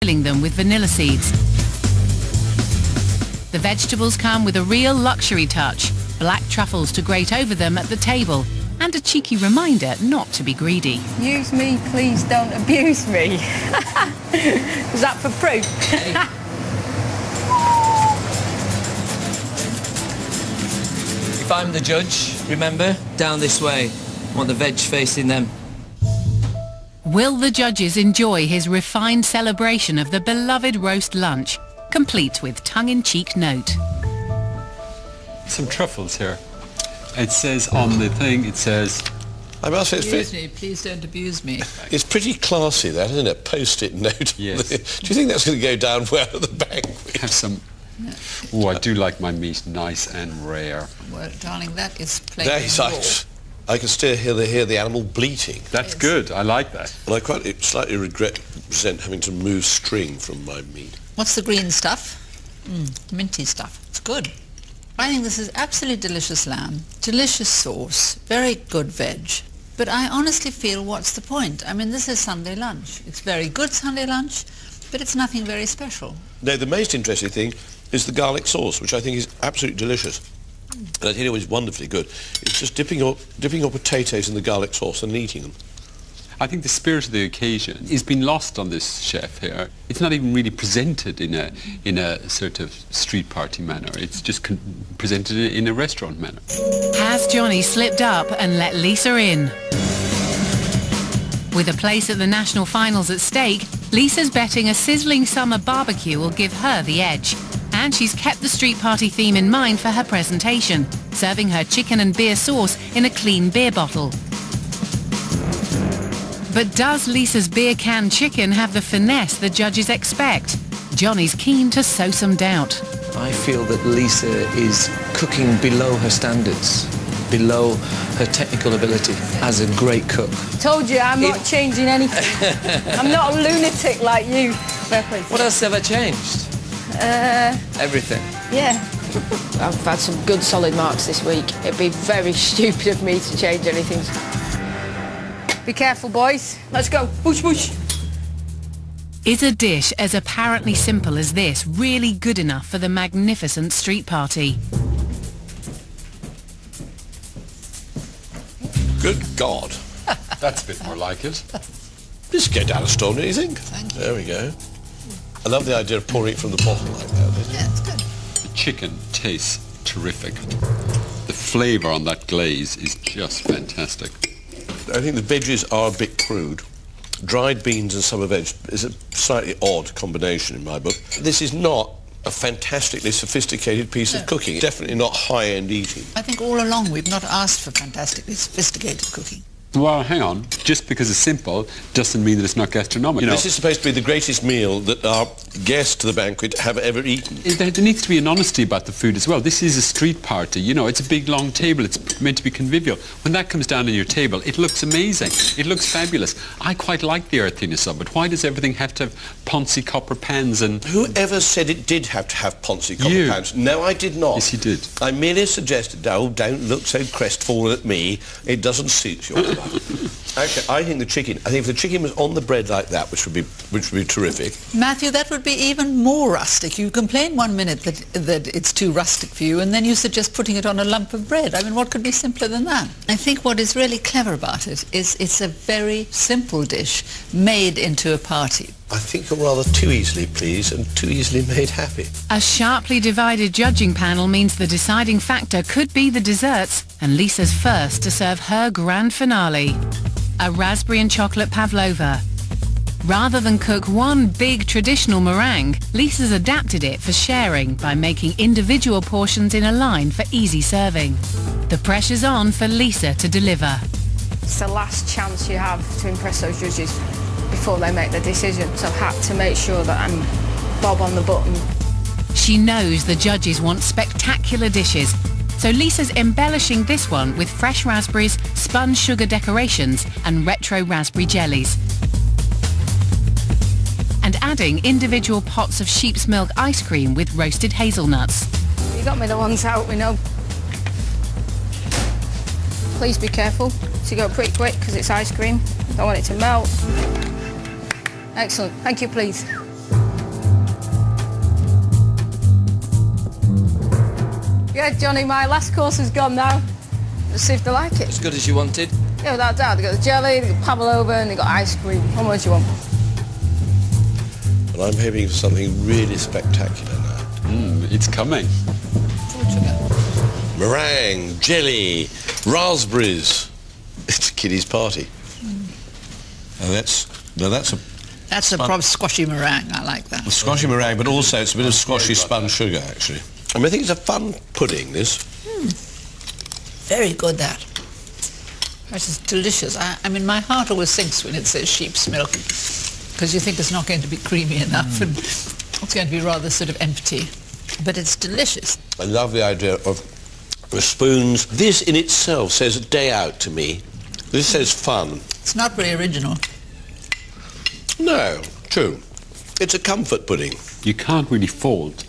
filling them with vanilla seeds. The vegetables come with a real luxury touch, black truffles to grate over them at the table, and a cheeky reminder not to be greedy. Use me, please don't abuse me. Was that for proof? If I'm the judge, remember, down this way. I want the veg facing them. Will the judges enjoy his refined celebration of the beloved roast lunch, complete with tongue-in-cheek note? Some truffles here. It says on the thing, it says... I must say, Excuse me, please don't abuse me. It's pretty classy, that, isn't it? Post-it note. Yes. Do you think that's going to go down well at the banquet? Have some... Oh, I do like my meat nice and rare. Well, darling, that is plain I can still hear the animal bleating. That's good. I like that. And I quite slightly resent having to remove string from my meat. What's the green stuff? Minty stuff. It's good. I think this is absolutely delicious lamb, delicious sauce, very good veg. But I honestly feel, what's the point? I mean, this is Sunday lunch. It's very good Sunday lunch, but it's nothing very special. No, the most interesting thing is the garlic sauce, which I think is absolutely delicious. And I think it was wonderfully good. It's just dipping up potatoes in the garlic sauce and eating them. I think the spirit of the occasion is been lost on this chef here. It's not even really presented in a sort of street party manner. It's just presented in a restaurant manner. Has Johnny slipped up and let Lisa in? With a place at the national finals at stake, Lisa's betting a sizzling summer barbecue will give her the edge. And she's kept the street party theme in mind for her presentation, serving her chicken and beer sauce in a clean beer bottle. But does Lisa's beer can chicken have the finesse the judges expect? Johnny's keen to sow some doubt. I feel that Lisa is cooking below her standards, below her technical ability as a great cook. Told you, I'm not changing anything. I'm not a lunatic like you. What else have I changed? Everything. Yeah. I've had some good solid marks this week. It'd be very stupid of me to change anything. Be careful, boys. Let's go. Push, push. Is a dish as apparently simple as this really good enough for the magnificent street party? Good God. That's a bit more like it. Just go down a storm, don't you think? Thank you. There we go. I love the idea of pouring it from the bottom like that. Yeah, it's good. The chicken tastes terrific. The flavour on that glaze is just fantastic. I think the veggies are a bit crude. Dried beans and summer veg is a slightly odd combination in my book. This is not a fantastically sophisticated piece of cooking. Definitely not high-end eating. I think all along we've not asked for fantastically sophisticated cooking. Well, hang on. Just because it's simple doesn't mean that it's not gastronomic. You know, this is supposed to be the greatest meal that our guests to the banquet have ever eaten. There needs to be an honesty about the food as well. This is a street party, you know, it's a big long table, it's meant to be convivial. When that comes down on your table, it looks amazing, it looks fabulous. I quite like the earthiness of it. Why does everything have to have poncy copper pans and... Whoever said it did have to have poncy copper pans? No, I did not. Yes, you did. I merely suggested, oh, don't look so crestfallen at me, it doesn't suit you. Okay, I think if the chicken was on the bread like that, which would be terrific. Matthew, that would be even more rustic. You complain 1 minute that it's too rustic for you, and then you suggest putting it on a lump of bread. I mean, what could be simpler than that? I think what is really clever about it is it's a very simple dish made into a party. I think you're rather too easily pleased and too easily made happy. A sharply divided judging panel means the deciding factor could be the desserts, and Lisa's first to serve her grand finale. A raspberry and chocolate pavlova. Rather than cook one big traditional meringue, Lisa's adapted it for sharing by making individual portions in a line for easy serving. The pressure's on for Lisa to deliver. It's the last chance you have to impress those judges before they make the decision, so I've had to make sure that I'm Bob on the button. She knows the judges want spectacular dishes, so Lisa's embellishing this one with fresh raspberries, spun sugar decorations and retro raspberry jellies. And adding individual pots of sheep's milk ice cream with roasted hazelnuts. You got me the ones out, we know. Please be careful to go pretty quick because it's ice cream. Don't want it to melt. Excellent. Thank you, please. Yeah, Johnny, my last course is gone now. Let's see if they like it. As good as you wanted? Yeah, without doubt. They've got the jelly, they've got pavlova, and they've got ice cream. How much do you want? Well, I'm hoping for something really spectacular now. It's coming. Meringue, jelly, raspberries. It's a kiddies' party. And that's a proper squashy meringue. I like that. a squashy meringue, but also it's a bit of squashy spun sugar, actually. I mean, I think it's a fun pudding, this. Very good, that. This is delicious. I mean, my heart always sinks when it says sheep's milk, because you think it's not going to be creamy enough and it's going to be rather sort of empty. But it's delicious. I love the idea of the spoons. This in itself says a day out to me. This says fun. It's not very original. No, true. It's a comfort pudding. You can't really fault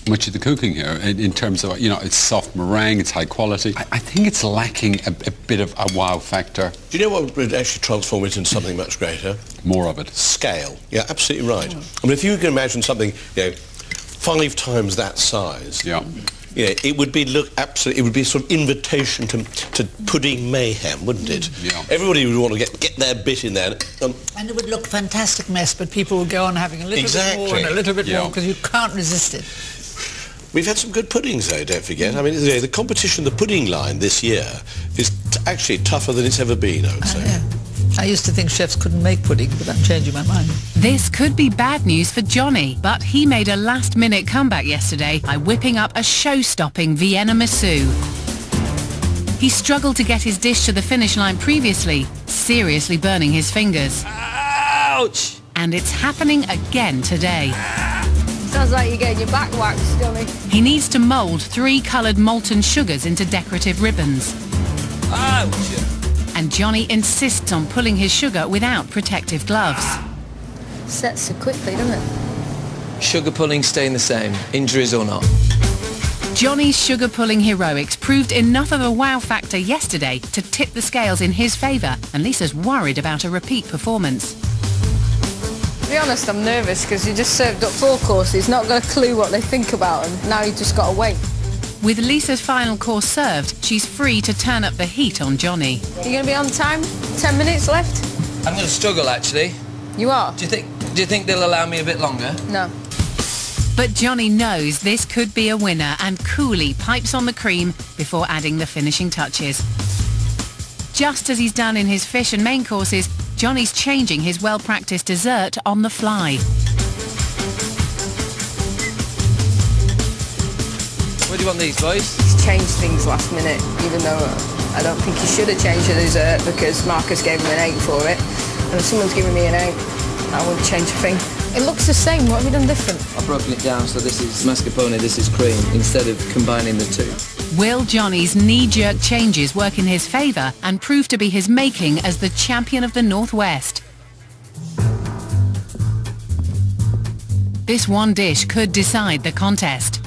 much of the cooking here in terms of, you know, it's soft meringue, it's high quality. I think it's lacking a bit of a wow factor. Do you know what would actually transform it into something much greater? More of it. Scale. Yeah, absolutely right. I mean, if you can imagine something, you know, 5 times that size. Yeah. Yeah, it would be it would be a sort of invitation to pudding mayhem, wouldn't it? Yeah. Everybody would want to get their bit in there. And it would look fantastic mess, but people would go on having a little bit more and a little bit more, because you can't resist it. We've had some good puddings, though, don't forget. I mean, the competition, the pudding line this year is actually tougher than it's ever been, I would say. I used to think chefs couldn't make pudding, but I'm changing my mind. This could be bad news for Johnny, but he made a last-minute comeback yesterday by whipping up a show-stopping Vienna Massou. He struggled to get his dish to the finish line previously, seriously burning his fingers. Ouch! And it's happening again today. Sounds like you're getting your back waxed, Johnny. He needs to mould 3 coloured molten sugars into decorative ribbons. Ouch! And Johnny insists on pulling his sugar without protective gloves. Sets so quickly, doesn't it? Sugar pulling staying the same, injuries or not. Johnny's sugar pulling heroics proved enough of a wow factor yesterday to tip the scales in his favour, and Lisa's worried about a repeat performance. To be honest, I'm nervous because you just served up 4 courses, not got a clue what they think about them. Now you just got to wait. With Lisa's final course served, she's free to turn up the heat on Johnny. You going to be on time? 10 minutes left? I'm going to struggle, actually. You are? Do you think they'll allow me a bit longer? No. But Johnny knows this could be a winner and coolly pipes on the cream before adding the finishing touches. Just as he's done in his fish and main courses, Johnny's changing his well-practiced dessert on the fly. Where do you want these, boys? He's changed things last minute, even though I don't think he should have changed the dessert because Marcus gave him an 8 for it. And if someone's giving me an 8, I wouldn't change a thing. It looks the same. What have you done different? I've broken it down so this is mascarpone, this is cream, instead of combining the two. Will Johnny's knee-jerk changes work in his favour and prove to be his making as the champion of the Northwest? This one dish could decide the contest.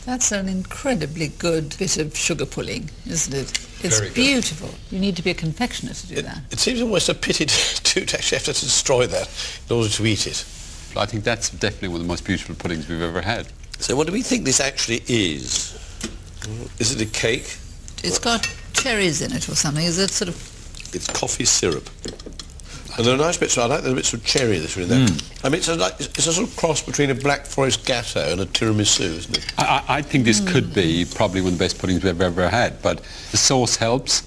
That's an incredibly good bit of sugar pulling, isn't it? It's Very good. Beautiful. You need to be a confectioner to do that. It seems almost a pity to actually have to destroy that in order to eat it. I think that's definitely one of the most beautiful puddings we've ever had. So what do we think this actually is? Is it a cake? It's got cherries in it or something. Is it sort of... It's coffee syrup. And there are nice bits, I like the bits of cherry that are in there. I mean, it's a sort of cross between a Black Forest Gatto and a tiramisu, isn't it? I think this could be probably one of the best puddings we've ever had, but the sauce helps,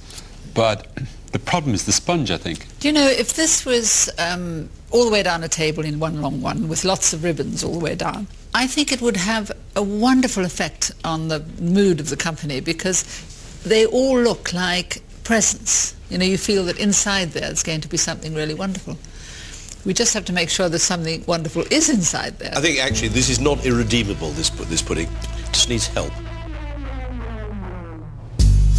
but the problem is the sponge, I think. Do you know, if this was all the way down a table in one long one with lots of ribbons all the way down, I think it would have a wonderful effect on the mood of the company because they all look like presents. You know, you feel that inside there's going to be something really wonderful. We just have to make sure that something wonderful is inside there. I think actually this is not irredeemable, this pudding. It just needs help.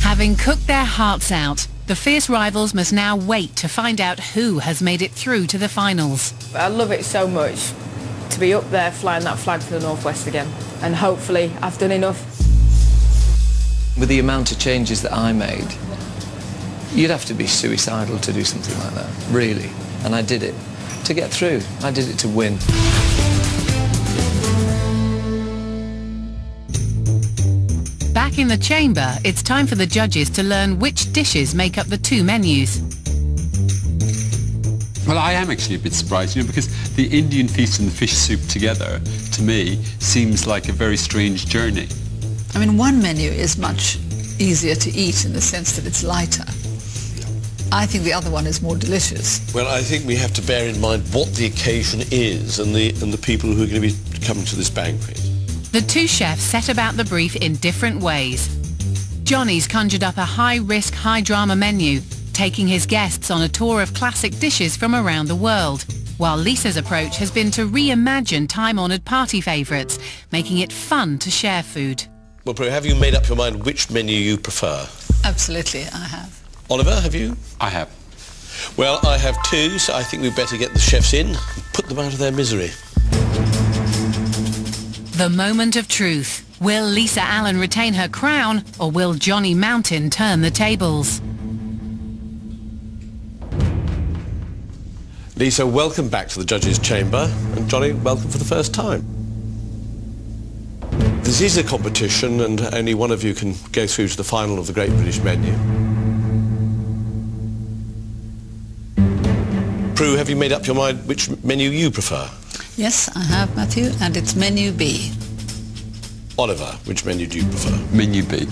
Having cooked their hearts out, the fierce rivals must now wait to find out who has made it through to the finals. I love it so much to be up there flying that flag for the Northwest again, and hopefully I've done enough. With the amount of changes that I made, You'd have to be suicidal to do something like that, really. And I did it to get through. I did it to win. Back in the chamber, it's time for the judges to learn which dishes make up the two menus. Well, I am actually a bit surprised, because the Indian feast and the fish soup together, to me, seems like a very strange journey. I mean, one menu is much easier to eat in the sense that it's lighter. I think the other one is more delicious. Well, I think we have to bear in mind what the occasion is and the people who are going to be coming to this banquet. The two chefs set about the brief in different ways. Johnny's conjured up a high-risk, high-drama menu, taking his guests on a tour of classic dishes from around the world, while Lisa's approach has been to reimagine time-honoured party favourites, making it fun to share food. Well, Prue, have you made up your mind which menu you prefer? Absolutely, I have. Oliver, have you? I have. Well, I have too, so I think we'd better get the chefs in and put them out of their misery. The moment of truth. Will Lisa Allen retain her crown, or will Johnny Mountain turn the tables? Lisa, welcome back to the judges' chamber, and Johnny, welcome for the first time. This is a competition, and only one of you can go through to the final of the Great British Menu. Prue, have you made up your mind which menu you prefer? Yes, I have, Matthew, and it's menu B. Oliver, which menu do you prefer? Menu B.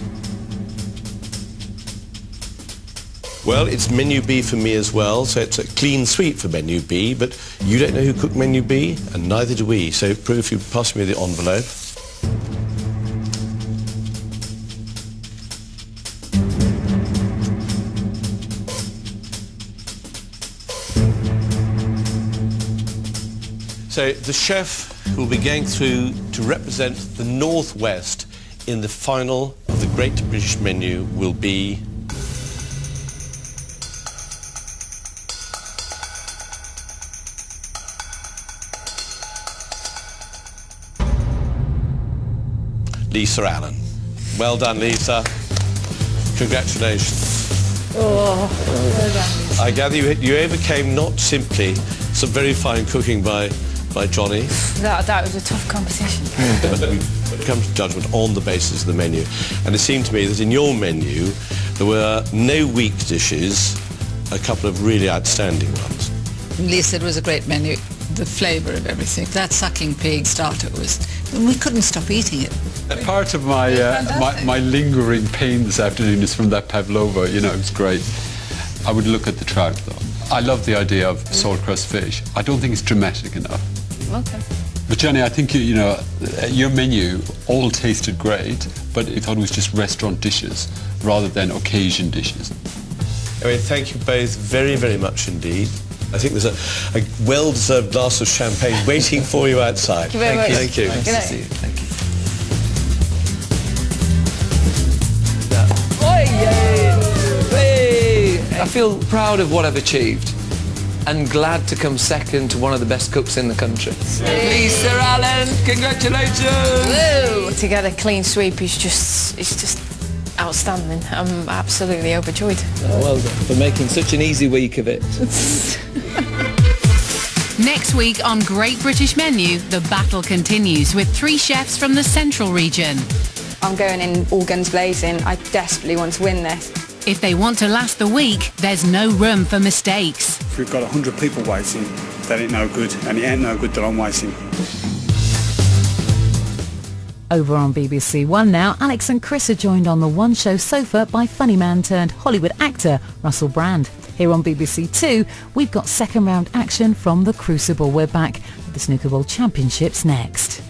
Well, it's menu B for me as well, so it's a clean sweep for menu B, but you don't know who cooked menu B, and neither do we. So, Prue, if you pass me the envelope. So the chef who will be going through to represent the Northwest in the final of the Great British Menu will be Lisa Allen. Well done, Lisa. Congratulations. Oh, well done, Lisa. I gather you overcame not simply some very fine cooking by Johnny. That was a tough competition. But we come to judgment on the basis of the menu. And it seemed to me that in your menu, there were no weak dishes, a couple of really outstanding ones. Lisa, it was a great menu. The flavour of everything. That sucking pig starter was... we couldn't stop eating it. Part of my, my lingering pain this afternoon is from that pavlova, it was great. I would look at the trout, though. I love the idea of salt crust fish. I don't think it's dramatic enough. Okay. But Johnny, I think, your menu all tasted great, but I thought it was just restaurant dishes rather than occasion dishes. I mean, thank you both very, very much indeed. I think there's a well-deserved glass of champagne waiting for you outside. Thank you very much. Thank you. Nice to see you. Thank you. I feel proud of what I've achieved and glad to come second to one of the best cooks in the country. Lisa Allen, congratulations! Woo! To get a clean sweep is just outstanding. I'm absolutely overjoyed. Oh, well done for making such an easy week of it. Next week on Great British Menu, the battle continues with 3 chefs from the Central region. I'm going in all guns blazing. I desperately want to win this. If they want to last the week, there's no room for mistakes. If we've got 100 people waiting, that ain't no good, and it ain't no good that I'm waiting. Over on BBC One now, Alex and Chris are joined on the One Show sofa by funny man turned Hollywood actor Russell Brand. Here on BBC Two, we've got second round action from the Crucible. We're back with the Snooker World Championships next.